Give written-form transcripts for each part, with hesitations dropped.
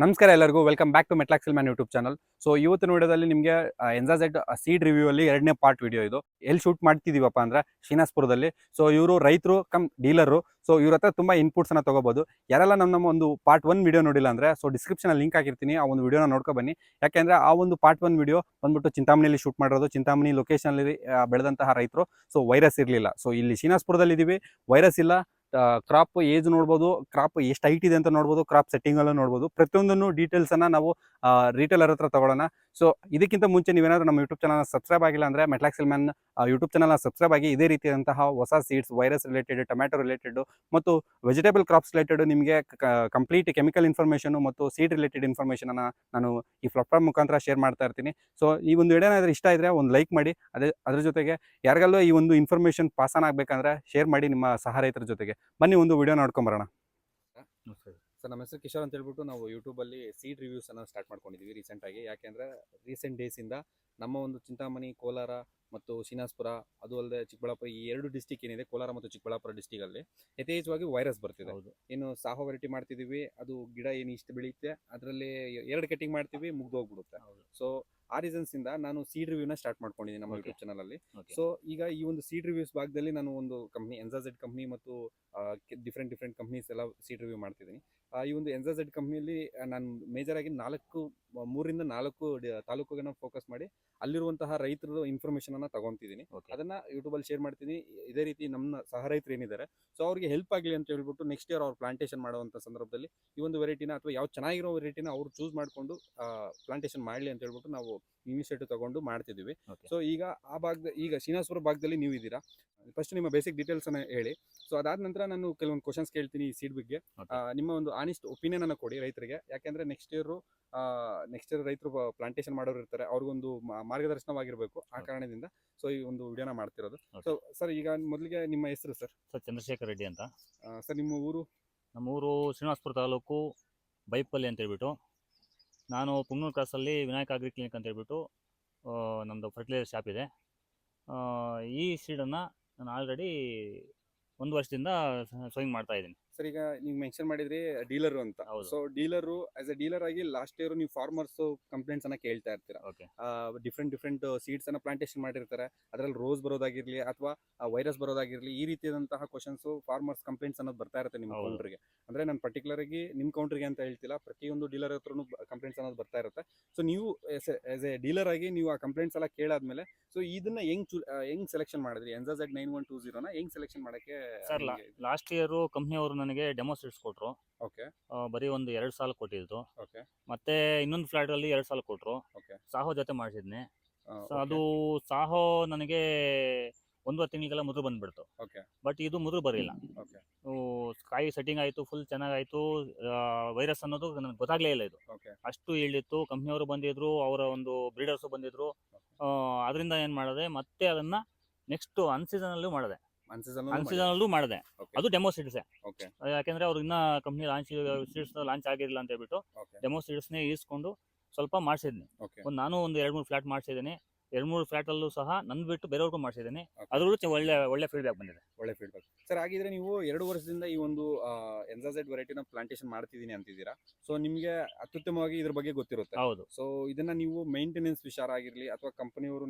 ನಮಸ್ಕಾರ ಎಲ್ಲರಿಗೂ welcome back to ಮೆಟ್ಲಾಕ್ಸಿಲ್ ಮ್ಯಾನ್ ಯೂಟ್ಯೂಬ್ ಚಾನಲ್. ಸೊ ಇವತ್ತಿನ ವಿಡಿಯೋದಲ್ಲಿ ನಿಮಗೆ ಎನ್ಜಾಜೆಡ್ ಸೀಡ್ ರಿವ್ಯೂ ಅಲ್ಲಿ ಎರಡನೇ ಪಾರ್ಟ್ ವಿಡಿಯೋ ಇದು. ಎಲ್ಲಿ ಶೂಟ್ ಮಾಡ್ತಿದೀವಪ್ಪ ಅಂದ್ರೆ ಶ್ರೀನಿವಾಸಪುರದಲ್ಲಿ. ಸೊ ಇವರು ರೈತರು ಕಮ್ ಡೀಲರು. ಸೊ ಇವ್ರ ಹತ್ರ ತುಂಬಾ ಇನ್ಪುಟ್ಸ್ ಅನ್ನ ತಗೋಬಹುದು. ಯಾರೆಲ್ಲ ನಮ್ಮ ಒಂದು ಪಾರ್ಟ್ 1 ವಿಡಿಯೋ ನೋಡಿಲ್ಲ ಅಂದ್ರೆ ಸೊ ಡಿಸ್ಕ್ರಿಪ್ಷನ್ ಅಲ್ಲಿ ಲಿಂಕ್ ಹಾಕಿರ್ತೀನಿ, ಆ ಒಂದು ವಿಡಿಯೋನ ನೋಡ್ಕೊ ಬನ್ನಿ. ಯಾಕೆಂದ್ರೆ ಆ ಒಂದು ಪಾರ್ಟ್ 1 ವಿಡಿಯೋ ಬಂದ್ಬಿಟ್ಟು ಚಿಂತಾಮಣಿಯಲ್ಲಿ ಶೂಟ್ ಮಾಡಿರೋದು. ಚಿಂತಾಮಣಿ ಲೊಕೇಶನ್ ಅಲ್ಲಿ ಬೆಳೆದಂತಹ ರೈತರು. ಸೊ ವೈರಸ್ ಇರಲಿಲ್ಲ. ಸೊ ಇಲ್ಲಿ ಶ್ರೀನಿವಾಸಪುರದಲ್ಲಿ ಇದೀವಿ, ವೈರಸ್ ಇಲ್ಲ. ಕ್ರಾಪ್ ಏಜ್ ನೋಡ್ಬೋದು, ಕ್ರಾಪ್ ಎಷ್ಟು ಹೈಟ್ ಇದೆ ಅಂತ ನೋಡ್ಬೋದು, ಕ್ರಾಪ್ ಸೆಟ್ಟಿಂಗ್ ಅಲ್ಲೂ ನೋಡ್ಬೋದು. ಪ್ರತಿಯೊಂದನ್ನು ಡೀಟೇಲ್ಸ್ ಅನ್ನ ನಾವು ರಿಟೇಲರ್ ಹತ್ರ ತಗೊಳ್ಳೋಣ. ಸೊ ಇದಕ್ಕಿಂತ ಮುಂಚೆ ನೀವೇನಾದ್ರೂ ನಮ್ಮ ಯೂಟ್ಯೂಬ್ ಚಾನಲ್ ಸಬ್ಸ್ಕ್ರೈಬ್ ಆಗಿಲ್ಲ ಅಂದ್ರೆ metalaxyl man YouTube channel subscribe ಆಗಿ ಇದೇ ರೀತಿಯಾದಂತಹ ಹೊಸ seeds, virus related, tomato related ಮತ್ತು ವೆಜಿಟೇಬಲ್ ಕ್ರಾಪ್ಸ್ ರಿಲೇಟೆಡ್ ನಿಮಗೆ ಕಂಪ್ಲೀಟ್ ಕೆಮಿಕಲ್ ಇನ್ಫಾರ್ಮೇಷನ್ ಮತ್ತು ಸೀಡ್ ರಿಲೇಟೆಡ್ ಇನ್ಫಾರ್ಮೇಷನ್ ಅನ್ನ ನಾನು ಈ ಪ್ಲಾಟ್ಫಾರ್ಮ್ ಮುಖಾಂತರ ಶೇರ್ ಮಾಡ್ತಾ ಇರ್ತೀನಿ. ಸೊ ಈ ಒಂದು ವಿಡಿಯೋ ಏನಾದ್ರೂ ಇಷ್ಟ ಇದ್ರೆ ಒಂದು ಲೈಕ್ ಮಾಡಿ. ಅದ್ರ ಜೊತೆಗೆ ಯಾರಿಗೆಲ್ಲೋ ಈ ಒಂದು ಇನ್ಫಾರ್ಮೇಷನ್ ಪಾಸ್ ಆನ್ ಆಗ್ಬೇಕಂದ್ರೆ ಶೇರ್ ಮಾಡಿ ನಿಮ್ಮ ಸಹ ರೈತರ ಜೊತೆಗೆ. ಬನ್ನಿ ಒಂದು ವಿಡಿಯೋ ನೋಡ್ಕೊಂಬರೋಣ. ಸರ್, ನಮ್ಮ ಹೆಸರು ಕಿಶೋರ್ ಅಂತ ಹೇಳ್ಬಿಟ್ಟು ನಾವು ಯೂಟ್ಯೂಬಲ್ಲಿ ಸೀಡ್ ರಿವ್ಯೂಸ್ ಅನ್ನು ಸ್ಟಾರ್ಟ್ ಮಾಡ್ಕೊಂಡಿದ್ದೀವಿ ರೀಸೆಂಟಾಗಿ. ಯಾಕೆಂದರೆ ರೀಸೆಂಟ್ ಡೇಸಿಂದ ನಮ್ಮ ಒಂದು ಚಿಂತಾಮಣಿ, ಕೋಲಾರ ಮತ್ತು ಶ್ರೀನಿವಾಸಪುರ, ಅದು ಅಲ್ಲದೆ ಚಿಕ್ಕಬಳ್ಳಾಪುರ, ಈ ಎರಡು ಡಿಸ್ಟಿಕ್ ಏನಿದೆ, ಕೋಲಾರ ಮತ್ತು ಚಿಕ್ಕಬಳ್ಳಾಪುರ ಡಿಸ್ಟಿಕಲ್ಲಿ ಯಥೇಚ್ಛವಾಗಿ ವೈರಸ್ ಬರ್ತಿದೆ. ಏನು ಸಾಹೋ ವೆರೈಟಿ ಮಾಡ್ತಿದ್ದೀವಿ, ಅದು ಗಿಡ ಏನು ಇಷ್ಟು ಬೆಳೆಯುತ್ತೆ, ಅದರಲ್ಲಿ 2 ಕಟಿಂಗ್ ಮಾಡ್ತೀವಿ, ಮುಗ್ದೋಗ್ಬಿಡುತ್ತೆ. ಸೊ ಆ ರೀಸನ್ಸ್ ಇಂದ ನಾನು ಸೀಡ್ ರಿವ್ಯೂನ ಸ್ಟಾರ್ಟ್ ಮಾಡ್ಕೊಂಡಿದ್ದೀನಿ ನಮ್ಮ ಯೂಟ್ಯೂಬ್ ಚಾನಲ್ ಅಲ್ಲಿ. ಸೊ ಈಗ ಈ ಒಂದು ಸೀಡ್ ರಿವ್ಯೂಸ್ ಭಾಗದಲ್ಲಿ ನಾನು ಒಂದು ಕಂಪ್ನಿ ಎನ್ಜಾಜೆಡ್ ಕಂಪ್ನಿ ಮತ್ತು ಡಿಫ್ರೆಂಟ್ ಕಂಪ್ನೀಸ್ ಎಲ್ಲ ಸೀಡ್ ರಿವ್ಯೂ ಮಾಡ್ತಿದ್ದೀನಿ. ಈ ಒಂದು ಎನ್ಜಾಜೆಡ್ ಕಂಪ್ನಿಯಲ್ಲಿ ನಾನು ಮೇಜರ್ ಆಗಿ 3 ರಿಂದ 4 ತಾಲೂಕುಗಳನ್ನ ಫೋಕಸ್ ಮಾಡಿ ಅಲ್ಲಿರುವಂತಹ ರೈತರ ಇನ್ಫಾರ್ಮೇಶನ್ ಅನ್ನ ತಗೊಂತಿದ್ದೀನಿ. ಅದನ್ನ ಯೂಟ್ಯೂಬ್ ಅಲ್ಲಿ ಶೇರ್ ಮಾಡ್ತೀನಿ. ಇದೇ ರೀತಿ ನಮ್ಮ ಸಹ ರೈತರು ಏನಿದ್ದಾರೆ, ಸೊ ಅವ್ರಿಗೆ ಹೆಲ್ಪ್ ಆಗಲಿ ಅಂತ ಹೇಳ್ಬಿಟ್ಟು ನೆಕ್ಸ್ಟ್ ಇಯರ್ ಅವ್ರು ಪ್ಲಾಂಟೇಶನ್ ಮಾಡುವಂತ ಸಂದರ್ಭದಲ್ಲಿ ಈ ಒಂದು ವೆರೈಟಿನ ಅಥವಾ ಯಾವ ಚೆನ್ನಾಗಿರೋ ವೆರೈಟಿನ ಅವ್ರು ಚೂಸ್ ಮಾಡ್ಕೊಂಡು ಪ್ಲಾಂಟೇಶನ್ ಮಾಡಲಿ ಅಂತ ಹೇಳ್ಬಿಟ್ಟು ನಾವು ಇನಿಷಿಯೇಟಿವ್ ತಗೊಂಡು ಮಾಡ್ತಿದ್ದೀವಿ. ಸೊ ಈಗ ಆ ಭಾಗದ ಈಗ ಶ್ರೀನಿವಾಸಪುರ ಭಾಗದಲ್ಲಿ ನೀವು ಇದ್ದೀರಾ, ಫಸ್ಟ್ ನಿಮ್ಮ ಬೇಸಿಕ್ ಡೀಟೇಲ್ಸ್ ಅನ್ನ ಹೇಳಿ. ಸೊ ಅದಾದ ನಂತರ ನಾನು ಕೆಲವೊಂದು ಕ್ವಶನ್ಸ್ ಕೇಳ್ತೀನಿ ಈ ಸೀಡ್ ಬಗ್ಗೆ. ನಿಮ್ಮ ಒಂದು ಆನೆಸ್ಟ್ ಒಪಿನಿಯನ್ ಅನ್ನ ಕೊಡಿ ರೈತರಿಗೆ. ಯಾಕೆಂದ್ರೆ ನೆಕ್ಸ್ಟ್ ಇಯರ್ ರೈತರು ಪ್ಲಾಂಟೇಶನ್ ಮಾಡೋರು ಇರ್ತಾರೆ, ಅವ್ರಿಗೊಂದು ಮಾರ್ಗದರ್ಶನವಾಗಿರ್ಬೇಕು. ಆ ಕಾರಣದಿಂದ ಸೊ ಈ ಒಂದು ವಿಡಿಯೋನ ಮಾಡ್ತಿರೋದು. ಸೊ ಸರ್, ಈಗ ಮೊದಲಿಗೆ ನಿಮ್ಮ ಹೆಸರು ಸರ್? ಚಂದ್ರಶೇಖರ್ ರೆಡ್ಡಿ ಅಂತ ಸರ್. ನಿಮ್ಮ ಊರು? ನಮ್ಮೂರು ಶ್ರೀನಿವಾಸಪುರ ತಾಲೂಕು, ಬೈಪಲ್ಲಿ ಅಂತ ಹೇಳ್ಬಿಟ್ಟು. ನಾನು ಪುಂಗ್ನೂರು ಕ್ರಾಸಲ್ಲಿ ವಿನಾಯಕ ಅಗ್ರಿ ಕ್ಲಿನಿಕ್ ಅಂತ ಹೇಳ್ಬಿಟ್ಟು ನಮ್ಮದು ಫರ್ಟಿಲೈಸರ್ ಶಾಪ್ ಇದೆ. ಈ ಸೀಡನ್ನು ನಾನು ಆಲ್ರೆಡಿ 1 ವರ್ಷದಿಂದ ಸೋಯಿಂಗ್ ಮಾಡ್ತಾ ಇದ್ದೀನಿ. ಸರ್, ಈಗ ನೀವು ಮೆನ್ಷನ್ ಮಾಡಿದ್ರಿ ಡೀಲರ್ ಅಂತ. So dealer as A dealer ಆಗಿ ಲಾಸ್ಟ್ ಇಯರ್ ನೀವು ಫಾರ್ಮರ್ಸ್ ಕಂಪ್ಲೇಂಟ್ಸ್ ಅನ್ನ ಕೇಳ್ತಾ ಇರ್ತೀರಾ. ಡಿಫ್ರೆಂಟ್ ಸೀಡ್ಸ್ ಅನ್ನ ಪ್ಲಾಂಟೇಶನ್ ಮಾಡಿರ್ತಾರೆ, ಅದರಲ್ಲಿ ರೋಸ್ ಬರೋದಾಗಿರ್ಲಿ ಅಥವಾ ವೈರಸ್ ಬರೋದಾಗಿರ್ಲಿ, ಈ ರೀತಿಯಾದಂತಹ ಕ್ವಶನ್ಸ್ ಫಾರ್ಮರ್ಸ್ ಕಂಪ್ಲೇಂಟ್ಸ್ ಅನ್ನೋದು ಬರ್ತಾ ಇರುತ್ತೆ ನಿಮ್ಮ ಕೌಂಟರ್ಗೆ. ಅಂದ್ರೆ ನಾನು ಪರ್ಟಿಕ್ಯುಲರ್ ಆಗಿ ನಿಮ್ಮ ಕೌಂಟರ್ಗೆ ಅಂತ ಹೇಳ್ತಿಲ್ಲ, ಪ್ರತಿಯೊಂದು ಡೀಲರ್ ಹತ್ರನು ಕಂಪ್ಲೇಂಟ್ಸ್ ಅನ್ನೋದು ಬರ್ತಾ ಇರುತ್ತೆ. ಸೊ ನೀವು ಆಸ್ ಎ ಡೀಲರ್ ಆಗಿ ನೀವು ಆ ಕಂಪ್ಲೇಂಟ್ಸ್ ಎಲ್ಲ ಕೇಳಾದ್ಮೇಲೆ ಸೊ ಇದನ್ನ ಹೆಂಗ್ ಸೆಲೆಕ್ಷನ್ ಮಾಡಿದ್ರಿ? ಎನ್ಜಾಜೆಡ್ 9120 ನ ಹೆಂಗ್ ಸೆಲೆಕ್ಷನ್ ಮಾಡಕ್ಕೆ? ಸರ್, ಲಾಸ್ಟ್ ಇಯರ್ ಕಂಪ್ನಿಯವರು ನನಗೆ ಡೆಮೋ ಸೀಡ್ಸ್ ಕೊಟ್ಟರು. ಬರೀ ಒಂದು 2 ಸಾಲ ಕೊಟ್ಟಿದ್ದು. ಮತ್ತೆ ಇನ್ನೊಂದು ಫ್ಲಾಟ್ ಅಲ್ಲಿ 2 ಸಾಲ ಕೊಟ್ಟರು. ಸಾಹೋ ಜೊತೆ ಮಾಡಿಸಿದ್ನಿ. ಅದು ಸಾಹೋ ನನಗೆ 1 ತಿಂಗಳಿಗೆಲ್ಲ ಮುದ್ರು ಬಂದ್ಬಿಡ್ತು. ಬಟ್ ಇದು ಮುದ್ರು ಬರಲಿಲ್ಲ. ಕಾಯಿ ಸೆಟ್ಟಿಂಗ್ ಆಯ್ತು, ಫುಲ್ ಚೆನ್ನಾಗಾಯ್ತು. ವೈರಸ್ ಅನ್ನೋದು ನನಗೆ ಗೊತ್ತಾಗ್ಲೇ ಇಲ್ಲ. ಇದು ಅಷ್ಟು ಹೇಳಿತ್ತು. ಕಂಪ್ನಿಯವರು ಬಂದಿದ್ರು, ಅವರ ಒಂದು ಬ್ರೀಡರ್ಸ್ ಬಂದಿದ್ರು. ಅದರಿಂದ ಏನ್ ಮಾಡಿದೆ, ಮತ್ತೆ ಅದನ್ನ ನೆಕ್ಸ್ಟ್ ಅನ್ಸೀಸನ್ ಅಲ್ಲೂ ಮಾಡಿದೆ. ಅನ್ಸೀಸನ್ ಮಾಡಿದೆ. ಅದು ಡೆಮೋ ಸೀಡ್ಸ್. ಯಾಕೆಂದ್ರೆ ಅವ್ರು ಇನ್ನ ಕಂಪ್ನಿ ಲಾಂಚ್ ಆಗಿರಲಿಲ್ಲ ಅಂತ ಹೇಳ್ಬಿಟ್ಟು ಡೆಮೋ ಸೀಡ್ಸ್ನೇ ಈಸ್ಕೊಂಡು ಸ್ವಲ್ಪ ಮಾಡಿಸಿದ್ನಿ. ನಾನು ಒಂದು 2-3 ಫ್ಲಾಟ್ ಮಾಡಿಸಿದ್ದೀನಿ. 2-3 ಫ್ಲಾಟ್ ಅಲ್ಲೂ ಸಹ ನನ್ ಬಿಟ್ಟು ಬೇರೆಯವ್ರಿಗೂ ಮಾಡಿಸಿದ್ದೀನಿ. ಅದ್ರಲ್ಲೂ ಒಳ್ಳೆ ಫೀಡ್ಬ್ಯಾಕ್ ಬಂದಿದೆ. ಒಳ್ಳೆ ಫೀಡ್ಬ್ಯಾಕ್. ಸರ್, ಹಾಗಿದ್ರೆ ನೀವು 2 ವರ್ಷದಿಂದ ಈ ಒಂದು ಎನ್ಜಾಜೆಡ್ ವೆರೈಟಿನ ಪ್ಲಾಂಟೇಶನ್ ಮಾಡ್ತಿದ್ದೀನಿ ಅಂತಿದ್ದೀರಾ. ಸೊ ನಿಮ್ಗೆ ಅತ್ಯುತ್ತಮವಾಗಿ ಇದ್ರ ಬಗ್ಗೆ ಗೊತ್ತಿರುತ್ತೆ. ಹೌದು. ಸೊ ಇದನ್ನ ನೀವು ಮೇಂಟೆನೆನ್ಸ್ ವಿಚಾರ ಆಗಿರ್ಲಿ ಅಥವಾ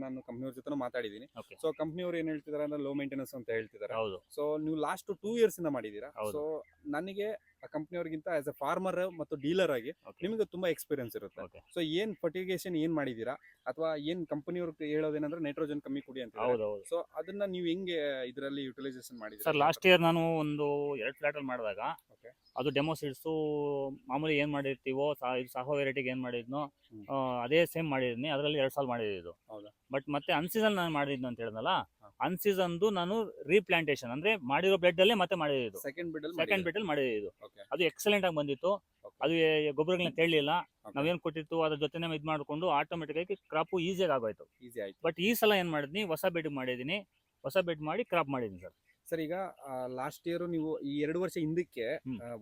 ನಾನು ಕಂಪ್ನಿಯವ್ರ ಜೊತೆ ಮಾತಾಡಿದ್ದೀನಿ. ಸೊ ಕಂಪ್ನಿಯವರು ಏನ್ ಹೇಳ್ತಿದಾರೆ ಅಂದ್ರೆ ಲೋ ಮೇಂಟೆನೆನ್ಸ್ ಅಂತ ಹೇಳ್ತಿದ್ದಾರೆ. ಸೊ ನೀವು ಲಾಸ್ಟ್ 2 ಇಯರ್ಸ್ ಇಂದ ಮಾಡಿದೀರಾ. ಸೊ ನನಗೆ ಕಂಪ್ನಿಯವ್ರಿಗಿಂತ ಆಸ್ ಎ ಫಾರ್ಮರ್ ಮತ್ತು ಡೀಲರ್ ಆಗಿ ನಿಮಗೆ ತುಂಬಾ ಎಕ್ಸ್ಪೀರಿಯನ್ಸ್ ಇರುತ್ತೆ. ಸೊ ಏನ್ ಫರ್ಟಿಗೇಷನ್ ಏನ್ ಮಾಡಿದೀರಾ ಅಥವಾ ಏನ್ ಕಂಪನಿಯವ್ರು ಹೇಳೋದೇನಂದ್ರೆ ನೈಟ್ರೋಜನ್ ಕಮ್ಮಿ ಕುಡಿ ಅಂತ. ಸೊ ಅದನ್ನ ನೀವು ಹೆಂಗೆ ಇದರಲ್ಲಿ ಯುಟಿಲೈಸೇಷನ್ ಮಾಡಿದ್ರಿ? ಸರ್, ಲಾಸ್ಟ್ ಇಯರ್ ನಾನು ಒಂದು 2 ಫ್ಲಾಟ್ ಅಲ್ಲಿ ಮಾಡಿದಾಗ ಅದು ಡೆಮೋ ಸೀಡ್ಸು ಮಾಮೂಲಿ ಏನ್ ಮಾಡಿರ್ತೀವೋ ಸಾಹೋ ವೆರೈಟಿಗೆ ಏನ್ ಮಾಡಿದ್ನೋ ಅದೇ ಸೇಮ್ ಮಾಡಿದ್ನಿ. ಅದರಲ್ಲಿ 2 ಸಾಲ ಮಾಡಿದ್ದು. ಬಟ್ ಮತ್ತೆ ಅನ್ಸೀಸನ್ ನಾನು ಮಾಡಿದ್ನು ಅಂತ ಹೇಳಿದ್ನಲ್ಲ, ಅನ್ಸೀಸನ್ದು ನಾನು ರೀಪ್ಲಾಂಟೇಶನ್ ಅಂದ್ರೆ ಮಾಡಿರೋ ಬೆಡ್ ಅಲ್ಲೇ ಮತ್ತೆ ಮಾಡಿದ್ದು. ಸೆಕೆಂಡ್ ಬೆಡ್ ಅಲ್ಲಿ ಮಾಡಿದ್ದು. ಅದು ಎಕ್ಸಲೆಂಟ್ ಆಗಿ ಬಂದಿತ್ತು. ಅದು ಗೊಬ್ಬರಗಳನ್ನ ತೆಳ್ಳಲಿಲ್ಲ. ನಾವೇನ್ ಕೊಟ್ಟಿತ್ತು ಅದ್ರ ಜೊತೆನೇ ಇದು ಮಾಡ್ಕೊಂಡು ಆಟೋಮೆಟಿಕ್ ಆಗಿ ಕ್ರಾಪ್ ಈಸಿಯಾಗಿ ಆಗೋಯ್ತು. ಬಟ್ ಈ ಸಲ ಏನ್ ಮಾಡಿದ್ನಿ, ಹೊಸ ಬೆಡ್ ಮಾಡಿದೀನಿ. ಹೊಸ ಬೆಡ್ ಮಾಡಿ ಕ್ರಾಪ್ ಮಾಡಿದೀನಿ ಸರ್. ಸರ್ ಈಗ ಲಾಸ್ಟ್ ಇಯರ್ ನೀವು ಈ 2 ವರ್ಷ ಹಿಂದಕ್ಕೆ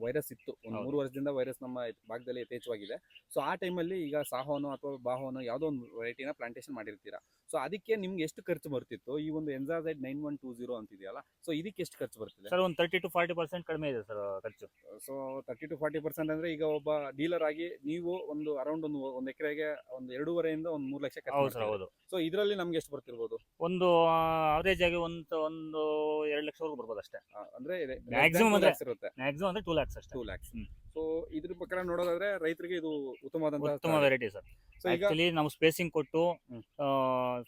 ವೈರಸ್ ಇತ್ತು, ಒಂದು ಹೌದು. 3 ವರ್ಷದಿಂದ ವೈರಸ್ ನಮ್ಮ ಭಾಗದಲ್ಲಿ ಯಥೇಚ್ಛವಾಗಿದೆ. ಸೊ ಆ ಟೈಮಲ್ಲಿ ಈಗ ಸಾಹೋನೋ ಅಥವಾ ಬಾಹೋನೋ ಯಾವುದೋ ಒಂದು ವೆರೈಟಿನ ಪ್ಲಾಂಟೇಶನ್ ಮಾಡಿರ್ತೀರಾ. ಸೊ ಅದಕ್ಕೆ ನಿಮ್ಗೆ ಎಷ್ಟು ಖರ್ಚು ಬರ್ತಿತ್ತು? ಈ ಒಂದು ಎನ್ಜಾಝೈಡ್ 9120 ಅಂತಿದೆಯಲ್ಲ, ಸೊ ಇದಕ್ಕೆ ಎಷ್ಟು ಖರ್ಚು ಬರ್ತಿದೆ? ಸರ್ ಒಂದು 30 to 40% ಕಡಿಮೆ ಇದೆ ಸರ್ ಖರ್ಚು. ಸೊ 30 to 40% ಅಂದ್ರೆ ಈಗ ಒಬ್ಬ ಡೀಲರ್ ಆಗಿ ನೀವು ಒಂದು ಅರೌಂಡ್ ಒಂದು ಎಕರೆಗೆ ಒಂದು 2.5 ಒಂದು 3 ಲಕ್ಷ ಖರ್ಚು ಹೌದು ಸರ್, ಮಾಡ್ತೀರಾ. ಹೌದು. ಸೊ ಇದರಲ್ಲಿ ನಮ್ಗೆ ಎಷ್ಟು ಬರ್ತಿರ್ಬೋದು? ಒಂದು ಅವರೇಜ್ ಆಗಿ ಒಂದು 2 ಲಕ್ಷವರೆಗೂ ಬರ್ಬೋದು ಅಷ್ಟೇ. ಅಂದ್ರೆ Maximum ಅಂದ್ರೆ ಇರುತ್ತೆ, ಮ್ಯಾಕ್ಸಿಮಮ್ ಅಂದ್ರೆ 2 lakhs ಅಷ್ಟೇ. 2 lakhs. ಹ್ಮ್. ಸೊ ಇದ್ರ ಪ್ರಕಾರ ನೋಡೋದಾದ್ರೆ ರೈತರಿಗೆ ಇದು ಉತ್ತಮವಾದಂತಹ ಉತ್ತಮ ವೆರೈಟಿ ಸರ್. ಸೊ ಈಗ ಆಕ್ಚುಲಿ ನಾವು ಸ್ಪೇಸಿಂಗ್ ಕೊಟ್ಟು ಹ್ಮ್.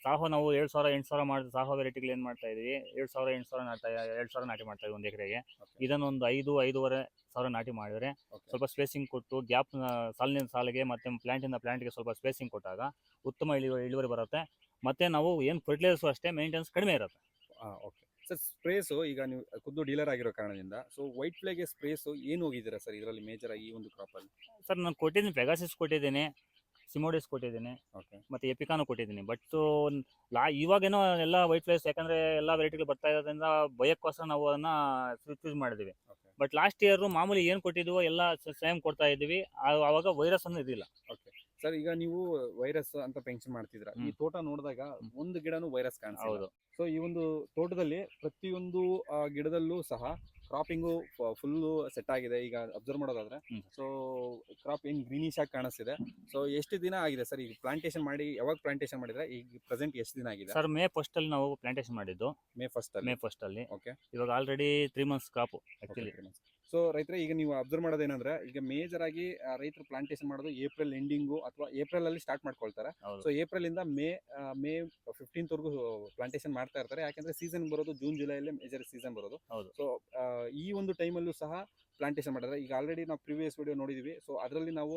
ಸಾಹೋ ನಾವು 7,000 8,000 ಮಾಡಿದ ಸಾಹೋ ವೆರೈಟಿಗಳು ಏನ್ ಮಾಡ್ತಾ ಇದೀವಿ, 7,000 8,000 ನಾಟಿ ಮಾಡ್ತಾ ಇದೀವಿ ಒಂದು ಎಕರೆಗೆ. Okay. ಇದನ್ನ ಒಂದು 5,500 ನಾಟಿ ಮಾಡಿದ್ರೆ Okay. ಸ್ವಲ್ಪ ಸ್ಪೇಸಿಂಗ್ ಕೊಟ್ಟು ಗ್ಯಾಪ್ ಸಾಲಿನಿಂದ ಸಾಲಿಗೆ ಮತ್ತೆ ಪ್ಲಾಂಟ್ ಇಂದ ಪ್ಲಾಂಟ್ಗೆ ಸ್ವಲ್ಪ ಸ್ಪೇಸಿಂಗ್ ಕೊಟ್ಟಾಗ ಉತ್ತಮ ಇಳುವರಿ ಬರುತ್ತೆ. ಮತ್ತೆ ನಾವು ಏನು ಫರ್ಟಿಲೈಸರ್ಸ್ ಅಷ್ಟೇ ಮೇಂಟೆನೆನ್ಸ್ ಕಡಿಮೆ ಇರುತ್ತೆ. ಓಕೆ ಸರ್, ಸ್ಪ್ರೇಸು ಈಗ ನೀವು ಖುದ್ದು ಡೀಲರ್ ಆಗಿರೋ ಕಾರಣದಿಂದ ಸೊ ವೈಟ್ ಫ್ಲೇಗೆ ಸ್ಪ್ರೇಸು ಏನು ಹೋಗಿದ್ದೀರಾ ಸರ್ ಇದರಲ್ಲಿ ಮೇಜರ್ ಆಗಿ ಈ ಒಂದು ಕ್ರಾಪಲ್ಲಿ? ಸರ್ ನಾನು ಕೊಟ್ಟಿದ್ದೀನಿ, ಪೆಗಾಸಿಸ್ ಕೊಟ್ಟಿದ್ದೀನಿ, ಸಿಮೋಡಿಸ್ ಕೊಟ್ಟಿದ್ದೀನಿ, ಓಕೆ ಮತ್ತೆ ಎಪಿಕಾನು ಕೊಟ್ಟಿದ್ದೀನಿ. ಬಟ್ ಇವಾಗೇನೋ ಎಲ್ಲ ವೈಟ್ ಫ್ಲೈಸ್ ಯಾಕಂದ್ರೆ ಎಲ್ಲ ವೆರೈಟಿಗಳು ಬರ್ತಾ ಇರೋದ್ರಿಂದ ಭಯಕ್ಕೋಸ್ಕರ ನಾವು ಅದನ್ನ ಚೂಸ್ ಮಾಡಿದ್ವಿ. ಓಕೆ ಬಟ್ ಲಾಸ್ಟ್ ಇಯರ್ ಮಾಮೂಲಿ ಏನು ಕೊಟ್ಟಿದ್ವೋ ಎಲ್ಲ ಸೇಮ್ ಕೊಡ್ತಾ ಇದ್ವಿ. ಆವಾಗ ವೈರಸ್ ಅನ್ನು ಇದಿಲ್ಲ. ಓಕೆ ಸರ್, ಈಗ ನೀವು ವೈರಸ್ ಅಂತ ಪೆನ್ಷನ್ ಮಾಡ್ತಿದ್ರ, ಈ ತೋಟ ನೋಡಿದಾಗ ಒಂದು ಗಿಡನೂ ವೈರಸ್ ಕಾಣಿಸ್ತಿಲ್ಲ. ಹೌದು. ಸೊ ಈ ಒಂದು ತೋಟದಲ್ಲಿ ಪ್ರತಿಯೊಂದು ಗಿಡದಲ್ಲೂ ಸಹ ಕ್ರಾಪಿಂಗು ಫುಲ್ಲು ಸೆಟ್ ಆಗಿದೆ. ಈಗ ಅಬ್ಸರ್ವ್ ಮಾಡೋದಾದ್ರೆ ಸೊ ಕ್ರಾಪ್ ಏನ್ ಗ್ರೀನಿಶ್ ಆಗಿ ಕಾಣಿಸ್ತಿದೆ. ಸೊ ಎಷ್ಟು ದಿನ ಆಗಿದೆ ಸರ್ ಈಗ ಪ್ಲಾಂಟೇಶನ್ ಮಾಡಿ? ಯಾವಾಗ ಪ್ಲಾಂಟೇಶನ್ ಮಾಡಿದ್ರೆ ಈಗ ಪ್ರೆಸೆಂಟ್ ಎಷ್ಟು ದಿನ ಆಗಿದೆ? ಸರ್ ಮೇ 1st ಅಲ್ಲಿ ನಾವು ಪ್ಲಾಂಟೇಶನ್ ಮಾಡಿದ್ದು. ಮೇ 1st ಅಲ್ಲಿ ಓಕೆ. ಇವಾಗ already 3 months crop actually. So ರೈತರೆ ಈಗ ನೀವು ಅಬ್ಸರ್ವ್ ಮಾಡೋದೇನಂದ್ರೆ ಈಗ ಮೇಜರ್ ಆಗಿ ರೈತರು ಪ್ಲಾಂಟೇಶನ್ ಮಾಡೋದು ಏಪ್ರಿಲ್ ಎಂಡಿಂಗು ಅಥವಾ ಏಪ್ರಿಲ್ ಅಲ್ಲಿ ಸ್ಟಾರ್ಟ್ ಮಾಡ್ಕೊಳ್ತಾರೆ. ಸೊ ಏಪ್ರಿಲ್ ಇಂದ ಮೇ 15th ವರೆಗೂ ಪ್ಲಾಂಟೇಶನ್ ಮಾಡ್ತಾ ಇರ್ತಾರೆ. ಯಾಕಂದ್ರೆ ಸೀಸನ್ ಬರೋದು ಜೂನ್ ಜುಲೈಲಿ ಮೇಜರ್ ಸೀಸನ್ ಬರೋದು. ಸೊ ಈ ಒಂದು ಟೈಮಲ್ಲೂ ಸಹ ಪ್ಲಾಂಟೇಶನ್ ಮಾಡಿದ್ರೆ ಈಗ ಆಲ್ರೆಡಿ ನಾವು ಪ್ರಿವಿಯಸ್ ವಿಡಿಯೋ ನೋಡಿದ್ವಿ. ಸೊ ಅದರಲ್ಲಿ ನಾವು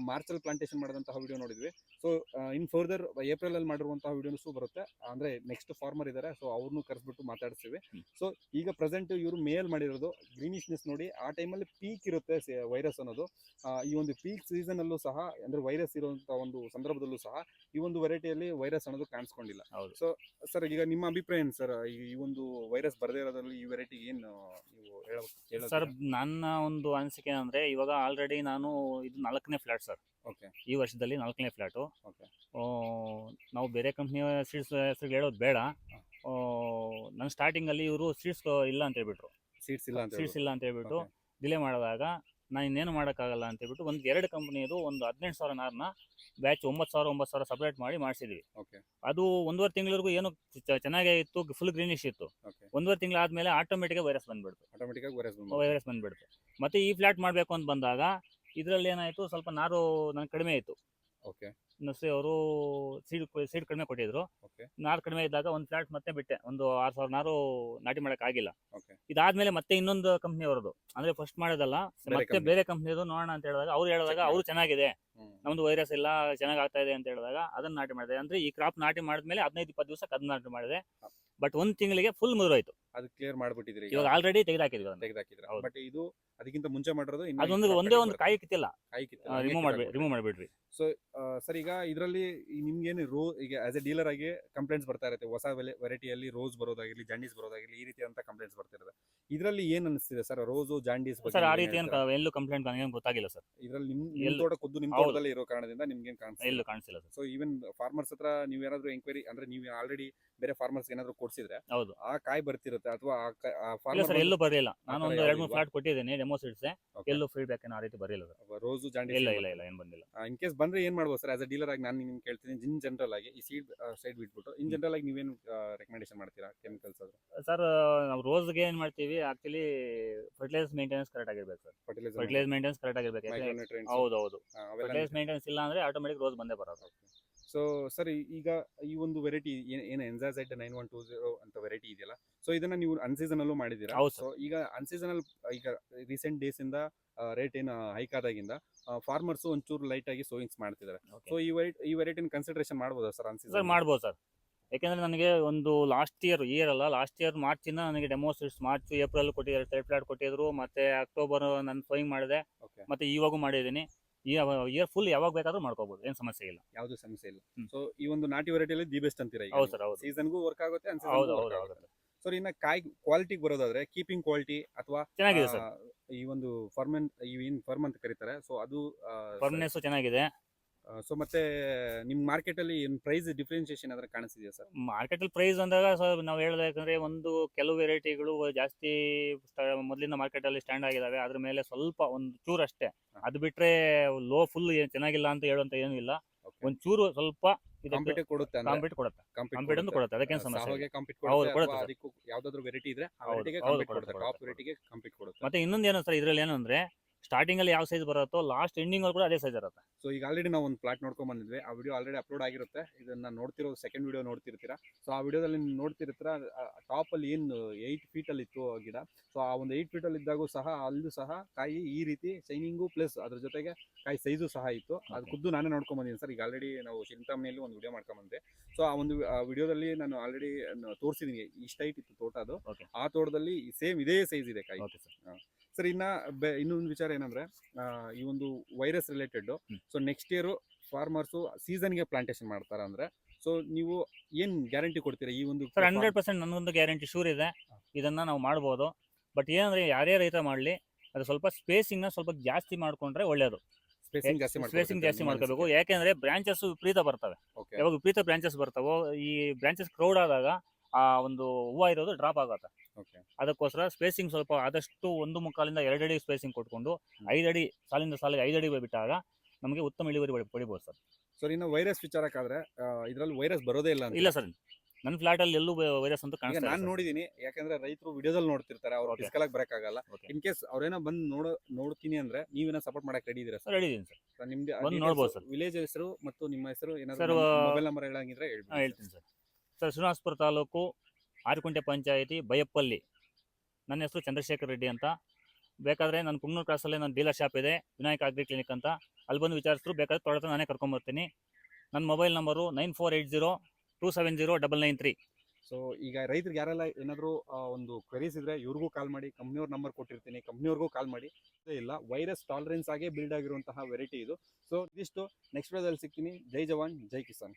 ಮಾರ್ಚಲ್ಲಿ ಪ್ಲಾಂಟೇಶನ್ ಮಾಡಿದಂತಹ ವಿಡಿಯೋ ನೋಡಿದ್ವಿ. ಸೊ ಇನ್ ಫರ್ದರ್ ಏಪ್ರಿಲ್ ಅಲ್ಲಿ ಮಾಡಿರುವಂತಹ ವಿಡಿಯೋಸು ಬರುತ್ತೆ. ಅಂದ್ರೆ ನೆಕ್ಸ್ಟ್ ಫಾರ್ಮರ್ ಇದ್ದಾರೆ, ಸೊ ಅವ್ರನ್ನೂ ಕರೆಸ್ಬಿಟ್ಟು ಮಾತಾಡಿಸ್ತೀವಿ. ಸೊ ಈಗ ಪ್ರೆಸೆಂಟ್ ಇವರು ಮೇಲ್ ಮಾಡಿರೋದು ಗ್ರೀನಿಶ್ನೆಸ್ ನೋಡಿ, ಆ ಟೈಮಲ್ಲಿ ಪೀಕ್ ಇರುತ್ತೆ ವೈರಸ್ ಅನ್ನೋದು. ಈ ಒಂದು ಪೀಕ್ ಸೀಸನ್ ಅಲ್ಲೂ ಸಹ ಅಂದ್ರೆ ವೈರಸ್ ಇರುವಂತಹ ಒಂದು ಸಂದರ್ಭದಲ್ಲೂ ಸಹ ಈ ಒಂದು ವೆರೈಟಿಯಲ್ಲಿ ವೈರಸ್ ಅನ್ನೋದು ಕಾಣಿಸ್ಕೊಂಡಿಲ್ಲ. ಸೊ ಸರ್ ಈಗ ನಿಮ್ಮ ಅಭಿಪ್ರಾಯ ಏನು ಸರ್ ಈ ಒಂದು ವೈರಸ್ ಬರದೇ ಇರೋದ್ರಲ್ಲಿ ಈ ವೆರೈಟಿ ಏನು ನೀವು ಹೇಳೋದು? ಸರ್ ನನ್ನ ಒಂದು ಅನಿಸಿಕೆ ಏನಂದ್ರೆ ಇವಾಗ ಆಲ್ರೆಡಿ ನಾನು ಇದು 4ನೇ ಫ್ಲಾಟ್ ಸರ್. ಓಕೆ, ಈ ವರ್ಷದಲ್ಲಿ 4ನೇ ಫ್ಲಾಟು. ಓಕೆ, ನಾವು ಬೇರೆ ಕಂಪ್ನಿಯ ಸೀಡ್ಸ್ ಹೆಸರು ಹೇಳೋದು ಬೇಡ. ನನ್ನ ಸ್ಟಾರ್ಟಿಂಗ್ ಅಲ್ಲಿ ಇವರು ಸೀಡ್ಸ್ ಇಲ್ಲ ಅಂತ ಹೇಳ್ಬಿಟ್ರು. ಸೀಡ್ಸ್ ಇಲ್ಲ ಅಂತ ಹೇಳ್ಬಿಟ್ಟು ಡಿಲೇ ಮಾಡಿದಾಗ ನಾನು ಇನ್ನೇನು ಮಾಡೋಕ್ಕಾಗಲ್ಲ ಅಂತ ಹೇಳ್ಬಿಟ್ಟು ಒಂದು 2 ಕಂಪ್ನಿದು ಒಂದು 18,000 ನಾರನ್ನ ಬ್ಯಾಚ್ 9,000 ಸಪ್ರೇಟ್ ಮಾಡಿ ಮಾಡಿಸಿದ್ವಿ. ಓಕೆ, ಅದು 1.5 ತಿಂಗಳವರೆಗೂ ಏನು ಚೆನ್ನಾಗೇ ಇತ್ತು, ಫುಲ್ ಗ್ರೀನಿಶ್ ಇತ್ತು. ಓಕೆ. 1.5 ತಿಂಗಳು ಆದ್ಮೇಲೆ ಆಟೋಮೆಟಿಕ್ ವೈರಸ್ ಬಂದ್ಬಿಡ್ತು. ಆಟೋಮೆಟಿಕ್ ಆಗಿ ವೈರಸ್ ಬಂದ್ಬಿಡ್ತು. ಮತ್ತೆ ಈ ಫ್ಲಾಟ್ ಮಾಡಬೇಕು ಅಂತ ಬಂದಾಗ ಇದರಲ್ಲಿ ಏನಾಯ್ತು, ಸ್ವಲ್ಪ ನಾರು ನನಗೆ ಕಡಿಮೆ ಇತ್ತು. ಓಕೆ, ನರ್ಸರಿ ಅವರು ಸೀಡ್ ಕಡಿಮೆ ಕೊಟ್ಟಿದ್ರು. ಓಕೆ, ನಾರು ಕಡಿಮೆ ಇದ್ದಾಗ ಒಂದು ಫ್ಲಾಟ್ ಮತ್ತೆ ಬಿಟ್ಟೆ, ಒಂದು 6,000 ನಾರು ನಾಟಿ ಮಾಡಕ್ ಆಗಿಲ್ಲ. ಓಕೆ. ಇದಾದ್ಮೇಲೆ ಮತ್ತೆ ಇನ್ನೊಂದು ಕಂಪ್ನಿ ಅವರದು, ಅಂದ್ರೆ ಫಸ್ಟ್ ಮಾಡೋದಲ್ಲ, ಮತ್ತೆ ಬೇರೆ ಕಂಪ್ನಿದು ನೋಡೋಣ ಅಂತ ಹೇಳಿದಾಗ ಅವ್ರು ಹೇಳಿದಾಗ ಅವ್ರು ಚೆನ್ನಾಗಿದೆ, ನಮ್ದು ವೈರಸ್ ಇಲ್ಲ, ಚೆನ್ನಾಗ್ ಆಗ್ತಾ ಇದೆ ಅಂತ ಹೇಳಿದಾಗ ಅದನ್ನ ನಾಟಿ ಮಾಡಿದೆ. ಅಂದ್ರೆ ಈ ಕ್ರಾಪ್ ನಾಟಿ ಮಾಡಿದ್ಮೇಲೆ 15-20 ದಿವಸಕ್ಕೆ ಅದನ್ನ ನಾಟಿ ಮಾಡಿದೆ. ಬಟ್ 1 ತಿಂಗಳಿಗೆ ಫುಲ್ ಮುರಿದೋಯ್ತು. ಅದು ಕ್ಲಿಯರ್ ಮಾಡ್ಬಿಟ್ಟಿದ್ರಿ ಇವಾಗ ಆಲ್ರೆಡಿ ತೆಗೆದಾಕಿದ್ವಿ. ಬಟ್ ಇದು ಅದಕ್ಕಿಂತ ಮುಂಚೆ ಮಾಡಿರೋದು ಅದೊಂದು ಒಂದೇ ಒಂದು ಕಾಯಿ ಕಿತ್ತಿಲ್ಲ, ಕಾಯಿ ಕಿತ್ತಿಲ್ಲ, ರಿಮೂವ್ ಮಾಡ್ಬಿಡ್ರಿ. ಸೊ ಸರ್ ಈಗ ಇದರಲ್ಲಿ ನಿಮ್ಗೇನು ಈಗ ಆಸ್ ಎ ಡೀಲರ್ ಆಗಿ ಕಂಪ್ಲೇಂಟ್ಸ್ ಬರ್ತಾ ಇರುತ್ತೆ, ಹೊಸ ವೆರೈಟಿಯಲ್ಲಿ ರೋಸ್ ಬರೋದಾಗಿರ್ಲಿ, ಜಾಂಡೀಸ್ ಬರೋದಾಗಿರ್ಲಿ, ಈ ರೀತಿ ಅಂತ ಕಂಪ್ಲೇಂಟ್ಸ್ ಬರ್ತಿರುತ್ತೆ. ಇದರಲ್ಲಿ ಏನ್ ಅನಿಸ್ತಿದೆ ಸರ್ ರೋಸು ಜಾಂಡೀಸ್ ಬಗ್ಗೆ? ಸರ್ ಆ ರೀತಿ ಎಲ್ಲೂ ಕಂಪ್ಲೇಂಟ್ ನನಗೆ ಗೊತ್ತಾಗಿಲ್ಲ ಸರ್. ಇದರಲ್ಲಿ ನಿಮ್ಮ ತೋಟ ಖುದ್ದು ನಿಮ್ಮ ತೋಟದಲ್ಲಿ ಇರೋ ಕಾರಣದಿಂದ ನಿಮ್ಗೆ ಎಲ್ಲೂ ಕಾಣಿಸಿಲ್ಲ ಸರ್. ಸೊ ಈವನ್ ಫಾರ್ಮರ್ಸ್ ಹತ್ರ ನೀವು ಏನಾದ್ರು ಎಂಕ್ವೈರಿ ಅಂದ್ರೆ ನೀವು ಆಲ್ರೆಡಿ ಬೇರೆ ಫಾರ್ಮರ್ಸ್ ಏನಾದ್ರು ಕೊಡ್ಸಿದ್ರೆ ಹೌದು ಆ ಕಾಯಿ ಬರ್ತಿರುತ್ತೆ ಅಥವಾ ಸರ್ ಎಲ್ಲೂ ಬರಲಿಲ್ಲ. ನಾನು ಒಂದು 2-3 ಫ್ಲಾಟ್ ಕೊಟ್ಟಿದ್ದೀನಿ ಡೆಮೋ ಸೀಡ್ಸ್, ಎಲ್ಲೂ ಫೀಡ್ಬ್ಯಾಕ್ ಏನೋ ಆ ರೀತಿ ಬರಲಿಲ್ಲ ಸರ್. ರೋಸು ಜಾಂಡೀಸ್ ಇಲ್ಲ ಏನು ಬಂದಿಲ್ಲ. ಇನ್ ಕೇಸ್ ಬಂದ್ರೆ ಏನ್ ಮಾಡ್ಬೋದು ಸರ್? ಆಸ್ ಅ ಡೀಲರ್ ಆಗಿ ನಾನು ನಿಮ್ಗೆ ಕೇಳ್ತೀನಿ, ಇನ್ ಜನರಲ್ ಆಗಿ ಈ ಸೈಡ್ ಬಿಟ್ಬಿಟ್ಟು ಇನ್ ಜನರಲ್ ಆಗಿ ನೀವೇನು ರೆಕಮೆಂಡೇಶನ್ ಮಾಡ್ತೀರಾ ಕೆಮಿಕಲ್ಸ್ ಆದ್ರೆ? ಸರ್ ನಾವು ರೋಸ್ಗೆ ಏನ್ ಮಾಡ್ತೀವಿ, ಆಕ್ಚುಲಿ ಫರ್ಟಿಲೈಸರ್ ಮೇಂಟೆನೆನ್ಸ್ ಕರೆಕ್ಟ್ ಆಗಿರ್ಬೇಕು ಸರ್. ಫರ್ಟಿಲೈಸರ್ ಮೇಂಟೆನೆನ್ಸ್ ಕರೆಕ್ಟ್ ಆಗಿರ್ಬೇಕು. ಹೌದು, ಫರ್ಟಿಲೈಸರ್ ಮೇಂಟೆನೆನ್ಸ್ ಇಲ್ಲ ಅಂದ್ರೆ ಆಟೋಮೆಟಿಕ್ ರೋಸ್ ಬಂದೇ ಬರೋದು. ಸೊ ಸರ್ ಈಗ ಈ ಒಂದು ವೆರೈಟಿ ಏನು ಎನ್ಜಾಝೈಡ್ 9120 ಅಂತ ವೆರೈಟಿ ಇದೆಯಲ್ಲ, ಸೊ ಇದನ್ನ ನೀವು ಅನ್ಸೀಸನಲ್ಲೂ ಮಾಡಿದ್ದೀರಾ. ಸೊ ಈಗ ಅನ್ಸೀಸನಲ್ ಈಗ ರೀಸೆಂಟ್ ಡೇಸ್ ಇಂದ ರೇಟ್ ಏನು ಹೈಕ್ ಆದಾಗಿಂದ ಫಾರ್ಮರ್ಸ್ ಒಂಚೂರು ಲೈಟ್ ಆಗಿ ಸೋಯಿಂಗ್ಸ್ ಮಾಡ್ತಿದ್ದಾರೆ. ಸೊ ಈ ವೆರೈಟಿನ ಕನ್ಸಿಡರೇಷನ್ ಮಾಡ್ಬೋದಾ ಸರ್ ಅನ್ಸೀಸನ್? ಮಾಡ್ಬೋದು ಸರ್. ಯಾಕೆಂದ್ರೆ ನನಗೆ ಒಂದು ಲಾಸ್ಟ್ ಇಯರ್ ಮಾರ್ಚ್ ಇಂದ ನನಗೆ ಡೆಮೋ ಸೀಡ್ಸ್ ಮಾರ್ಚ್ ಏಪ್ರಿಲ್ ಕೊಟ್ಟಿದ್ದಾರೆ, ಥರ್ಡ್ ಫ್ಲಾಟ್ ಕೊಟ್ಟಿದ್ರು, ಮತ್ತೆ ಅಕ್ಟೋಬರ್ ನಾನು ಸೋಯಿಂಗ್ ಮಾಡಿದೆ, ಮತ್ತೆ ಇವಾಗೂ ಮಾಡಿದ್ದೀನಿ. ಇಯರ್ ಫುಲ್ ಯಾವಾಗ ಬೇಕಾದ್ರೂ ಮಾಡ್ಕೋಬಹುದು, ಏನ್ ಸಮಸ್ಯೆ ಇಲ್ಲ, ಯಾವ್ದು ಸಮಸ್ಯೆ ಇಲ್ಲ. ಸೊ ಈ ಒಂದು ನಾಟಿ ವೆರೈಟಿಯಲ್ಲಿ ದಿ ಬೆಸ್ಟ್ ಅಂತೀರಾ? ಹೌದು ಸರ್, ಹೌದು. ಸೀಸನ್ಗೂ ವರ್ಕ್ ಆಗುತ್ತೆ, ಸರ್ ಇನ್ನ ಕಾಯಿ ಕ್ವಾಲಿಟಿಗೆ ಬರೋದಾದ್ರೆ ಕೀಪಿಂಗ್ ಕ್ವಾಲಿಟಿ ಅಥವಾ ಚೆನ್ನಾಗಿದೆ ಸರ್. ಈ ಒಂದು ಫರ್ಮೆಂಟ್ ಏನು ಫರ್ಮ್ ಅಂತ ಕರೀತಾರೆ ಸೊ ಅದು ಫರ್ಮ್ನೆಸ್ ಚೆನ್ನಾಗಿದೆ. ಸೊ ಮತ್ತೆ ನಿಮ್ ಮಾರ್ಕೆಟ್ ಅಲ್ಲಿ ಏನು ಪ್ರೈಸ್ ಡಿಫ್ರೆನ್ಸಿಯೇಷನ್ ಆದ್ರೆ ಕಾಣಿಸ್ತಿದೆಯಾ ಸರ್? ಮಾರ್ಕೆಟ್ ಅಲ್ಲಿ ಪ್ರೈಸ್ ಅಂದಾಗ ಸರ್ ನಾವು ಹೇಳಬೇಕಂದ್ರೆ ಒಂದು ಕೆಲವು ವೆರೈಟಿಗಳು ಜಾಸ್ತಿ ಮೊದಲಿನ ಮಾರ್ಕೆಟ್ ಅಲ್ಲಿ ಸ್ಟ್ಯಾಂಡ್ ಆಗಿದಾವೆ. ಅದ್ರ ಮೇಲೆ ಸ್ವಲ್ಪ ಒಂದು ಚೂರು ಅಷ್ಟೇ. ಅದು ಬಿಟ್ರೆ ಲೋ ಫುಲ್ ಚೆನ್ನಾಗಿಲ್ಲ ಅಂತ ಹೇಳುವಂತ ಏನೂ ಇಲ್ಲ. ಒಂದ್ ಚೂರು ಸ್ವಲ್ಪ ಕಾಂಪಿಟೇಟ್ ಕೊಡುತ್ತೆ ಕಾಂಪಿಟ್ ಕೊಡುತ್ತೆ. ಕಾಂಪಿಟ್ ಒಂದು ಕೊಡುತ್ತೆ, ಅದಕ್ಕೇನು ಸಮಸ್ಯೆ ಇಲ್ಲ. ಸಾಹೋಗೆ ಕಾಂಪಿಟ್ ಹೌದು, ಕೊಡುತ್ತೆ ಕೊಡುತ್ತೆ ಅಥವಾ ಸರ್. ಅದಕ್ಕೂ ಯಾವ್ದಾದ್ರು ವೆರೈಟಿ ಇದ್ರೆ ಆ ಹೌದು, ವೆರೈಟಿಗೆ ಹೌದು, ಕಾಂಪಿಟ್ ಕೊಡುತ್ತೆ, ಕೊಡುತ್ತೆ, ಟಾಪ್ ಕೊಡುತ್ತೆ. ವೆರೈಟಿಗೆ ಕಾಂಪಿಟ್ ಕೊಡುತ್ತೆ. ಮತ್ತೆ ಇನ್ನೊಂದು ಏನು ಸರ್ ಇದ್ರಲ್ಲಿ ಏನು ಅಂದ್ರೆ ಸ್ಟಾರ್ಟಿಂಗ್ ಅಲ್ಲಿ ಯಾವ ಸೈಜ್ ಬರುತ್ತೋ ಲಾಸ್ಟ್ ಎಂಡಿಂಗ್ ಕೂಡ ಅದೇ ಸೈಜ್ ಇರುತ್ತೆ. ಸೊ ಈಗ ಆಲ್ರೆಡಿ ನಾವು ಒಂದು ಪ್ಲಾಟ್ ನೋಡ್ಕೊಂಡ್ ಬಂದಿದ್ವಿ, ಆ ವಿಡಿಯೋ ಆಲ್ರೆಡಿ ಅಪ್ಲೋಡ್ ಆಗಿರುತ್ತೆ. ಇದನ್ನ ನೋಡ್ತಿರೋ ಸೆಕೆಂಡ್ ವಿಡಿಯೋ ನೋಡ್ತಿರ್ತೀರಾ. ಸೊ ಆ ವಿಡಿಯೋದಲ್ಲಿ ನೀವು ನೋಡ್ತಿರ್ತೀರಾ ಟಾಪ್ ಅಲ್ಲಿ ಏನು 8 ಫೀಟ್ ಅಲ್ಲಿ ಇತ್ತು ಆ ಗಿಡ. ಸೊ ಆ ಒಂದು 8 ಫೀಟ್ ಅಲ್ಲಿ ಇದ್ದಾಗೂ ಸಹ ಅಲ್ಲೂ ಸಹ ಕಾಯಿ ಈ ರೀತಿ ಶೈನಿಂಗು ಪ್ಲಸ್ ಅದ್ರ ಜೊತೆಗೆ ಕಾಯಿ ಸೈಜು ಸಹ ಇತ್ತು. ಅದು ಖುದ್ದು ನಾನೇ ನೋಡ್ಕೊಂಡ್ ಬಂದಿದ್ದೀನಿ ಸರ್. ಈಗ ಆಲ್ರೆಡಿ ನಾವು ಚಿಂತಾಮಣಿಯಲ್ಲಿ ಒಂದು ವಿಡಿಯೋ ಮಾಡ್ಕೊಂಡ್ ಬಂದೆ. ಸೊ ಆ ಒಂದು ವಿಡಿಯೋದಲ್ಲಿ ನಾನು ಆಲ್ರೆಡಿ ತೋರಿಸಿದೀನಿ ಇಷ್ಟ ಹೈಟ್ ಇತ್ತು ತೋಟ ಅದು. ಆ ತೋಟದಲ್ಲಿ ಸೇಮ್ ಇದೇ ಸೈಜ್ ಇದೆ ಕಾಯಿ. ಸರ್ ಇನ್ನ ಇನ್ನೊಂದು ವಿಚಾರ ಏನಂದ್ರೆ ಈ ಒಂದು virus related. So next year farmers ಸೀಸನ್ಗೆ ಪ್ಲಾಂಟೇಶನ್ ಮಾಡ್ತಾರ ಅಂದ್ರೆ ಸೊ ನೀವು ಏನ್ ಗ್ಯಾರಂಟಿ ಕೊಡ್ತೀರಾ ಈ ಒಂದು? ಸರ್ 100% ನನ್ನೊಂದು ಗ್ಯಾರಂಟಿ ಶೂರ್ ಇದೆ, ಇದನ್ನ ನಾವು ಮಾಡ್ಬೋದು. ಬಟ್ ಏನಂದ್ರೆ ಯಾರೇ ರೈತ ಮಾಡ್ಲಿ ಅದು ಸ್ವಲ್ಪ ಸ್ಪೇಸಿಂಗ್ ನ ಸ್ವಲ್ಪ ಜಾಸ್ತಿ ಮಾಡ್ಕೊಂಡ್ರೆ ಒಳ್ಳೇದು. ಸ್ಪೇಸಿಂಗ್ ಜಾಸ್ತಿ ಮಾಡ್ಕೋಬೇಕು. ಯಾಕೆಂದ್ರೆ ಬ್ರಾಂಚಸ್ ವಿಪರೀತ ಬರ್ತವೆ. ಯಾವಾಗ ವಿಪರೀತ ಬ್ರಾಂಚಸ್ ಬರ್ತಾವೋ ಈ ಬ್ರಾಂಚಸ್ ಕ್ರೌಡ್ ಆದಾಗ ಆ ಒಂದು ಹೂವು ಇರೋದು ಡ್ರಾಪ್ ಆಗುತ್ತೆ. ಅದಕ್ಕೋಸ್ಕರ ಸ್ಪೇಸಿಂಗ್ ಸ್ವಲ್ಪ ಆದಷ್ಟು 1.25 ಇಂದ 2 ಅಡಿ ಸ್ಪೇಸಿಂಗ್ ಕೊಟ್ಕೊಂಡು 5 ಅಡಿ ಸಾಲಿಂದ ಸಾಲಿಗೆ 5 ಅಡಿ ಬಿಟ್ಟಾಗ ನಮಗೆ ಉತ್ತಮ ಇಳುವರಿ ಪಡಿಬಹುದು ಸರ್. ಸರ್ ಇನ್ನು ವೈರಸ್ ವಿಚಾರಕ್ಕಾದ್ರೆ ಇದ್ರಲ್ಲಿ ವೈರಸ್ ಬರೋದೇ ಇಲ್ಲ ಅಂತ? ಇಲ್ಲ ಸರ್, ನನ್ನ ಫ್ಲಾಟ್ ಅಲ್ಲಿ ಎಲ್ಲೂ ವೈರಸ್ ಅಂತ ಕಾಣಿಸ್ತಾ ಇಲ್ಲ. ನಾನು ನೋಡಿದೀನಿ, ಯಾಕಂದ್ರೆ ರೈತರು ವಿಡಿಯೋದಲ್ಲಿ ನೋಡ್ತಿರ್ತಾರೆ, ಅವ್ರು ಫಿಸಿಕಲ್ ಆಗಿ ಬರಕ್ಕಾಗಲ್ಲ. ಇನ್ ಕೇಸ್ ಅವ್ರೇನೋ ಬಂದು ನೋಡ್ತೀನಿ ಅಂದ್ರೆ ನೀವೇನೋ ಸಪೋರ್ಟ್ ಮಾಡಕ್ ರೆಡಿ ಇದೀರಾ ಸರ್? ರೆಡಿ ಇದೀನಿ ಸರ್. ನಿಮ್ದು ಬಂದು ನೋಡ್ಬೋದು ಸರ್. ವಿಲೇಜ್ ಹೆಸರು ಮತ್ತು ನಿಮ್ಮ ಹೆಸರು ಏನಾದ್ರು ಸರ್, ಮೊಬೈಲ್ ನಂಬರ್ ಹೇಳಂಗಿದ್ರೆ ಹೇಳ್ತೀನಿ ಸರ್. ಸರ್ ಶ್ರೀನಿವಾಸಪುರ ತಾಲೂಕು ಆರ್ಕುಂಟೆ ಪಂಚಾಯಿತಿ ಬೈಯಪ್ಪಲ್ಲಿ. ನನ್ನ ಹೆಸರು ಚಂದ್ರಶೇಖರ್ ರೆಡ್ಡಿ ಅಂತ. ಬೇಕಾದ್ರೆ ನನ್ನ ಕುಮ್ನೂರು ಕ್ರಾಸಲ್ಲಿ ನನ್ನ ಡೀಲರ್ ಶಾಪ್ ಇದೆ, ವಿನಾಯಕ ಅಗ್ರಿ ಕ್ಲಿನಿಕ್ ಅಂತ. ಅಲ್ಲಿ ಬಂದು ವಿಚಾರಿಸಿದ್ರು, ಬೇಕಾದ್ರೆ ತೊಳೆತ ನಾನೇ ಕರ್ಕೊಂಬರ್ತೀನಿ. ನನ್ನ ಮೊಬೈಲ್ ನಂಬರು 9480270993. ಸೊ ಈಗ ರೈತರಿಗೆ ಯಾರೆಲ್ಲ ಏನಾದರೂ ಒಂದು ಕ್ವೆರೀಸ್ ಇದ್ರೆ ಇವ್ರಿಗೂ ಕಾಲ್ ಮಾಡಿ. ಕಂಪ್ನಿಯವ್ರ ನಂಬರ್ ಕೊಟ್ಟಿರ್ತೀನಿ, ಕಂಪ್ನಿಯವ್ರಿಗೂ ಕಾಲ್ ಮಾಡಿ. ಇಲ್ಲ ವೈರಸ್ ಟಾಲರೆನ್ಸ್ ಆಗೇ ಬಿಲ್ಡ್ ಆಗಿರುವಂತಹ ವೆರೈಟಿ ಇದು. ಸೊ ಇದಿಷ್ಟು ನೆಕ್ಸ್ಟ್ ವಿಡಿಯೋದಲ್ಲಿ ಸಿಗ್ತೀನಿ. ಜೈ ಜವಾನ್ ಜೈ ಕಿಸಾನ್.